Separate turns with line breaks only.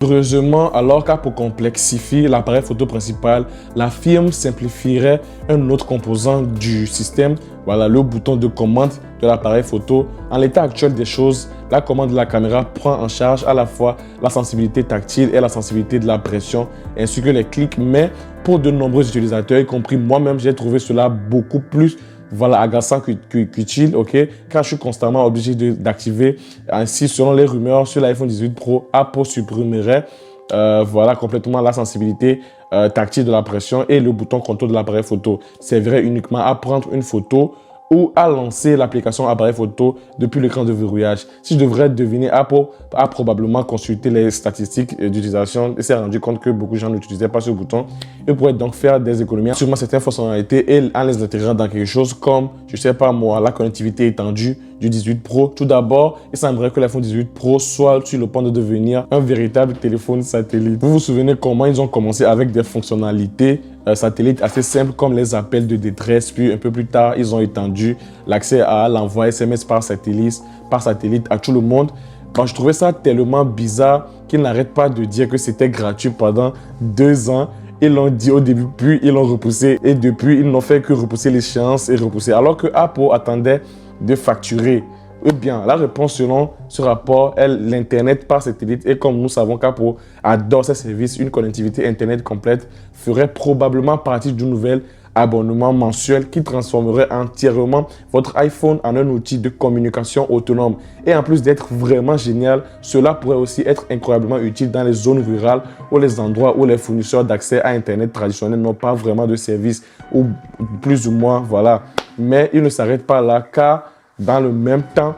Heureusement, alors qu'Apple complexifie l'appareil photo principal, la firme simplifierait un autre composant du système, voilà le bouton de commande de l'appareil photo. En l'état actuel des choses, la commande de la caméra prend en charge à la fois la sensibilité tactile et la sensibilité de la pression, ainsi que les clics, mais pour de nombreux utilisateurs, y compris moi-même, j'ai trouvé cela beaucoup plus agaçant qu'utile, ok, car je suis constamment obligé d'activer. Ainsi, selon les rumeurs sur l'iPhone 18 Pro, Apple supprimerait complètement la sensibilité tactile de la pression et le bouton contrôle de l'appareil photo. Servirait uniquement à prendre une photo ou à lancer l'application appareil photo depuis l'écran de verrouillage. Si je devrais deviner, Apple a probablement consulté les statistiques d'utilisation et s'est rendu compte que beaucoup de gens n'utilisaient pas ce bouton et pourraient donc faire des économies sur certaines fonctionnalités et en les intégrant dans quelque chose comme, je sais pas moi, la connectivité étendue du 18 Pro. Tout d'abord, il semblerait que l'iPhone 18 Pro soit sur le point de devenir un véritable téléphone satellite. Vous vous souvenez comment ils ont commencé avec des fonctionnalités satellites assez simples comme les appels de détresse, puis un peu plus tard, ils ont étendu l'accès à l'envoi SMS par satellite à tout le monde. Bon, je trouvais ça tellement bizarre qu'ils n'arrêtent pas de dire que c'était gratuit pendant 2 ans. Ils l'ont dit au début, puis ils l'ont repoussé et depuis, ils n'ont fait que repousser l'échéance et repousser. Alors que Apple attendait de facturer. Eh bien, la réponse selon ce rapport est l'Internet par satellite. Et comme nous savons qu'Apple adore ces services, une connectivité Internet complète ferait probablement partie d'un nouvel abonnement mensuel qui transformerait entièrement votre iPhone en un outil de communication autonome. Et en plus d'être vraiment génial, cela pourrait aussi être incroyablement utile dans les zones rurales ou les endroits où les fournisseurs d'accès à Internet traditionnels n'ont pas vraiment de service ou plus ou moins, voilà. Mais il ne s'arrête pas là car dans le même temps,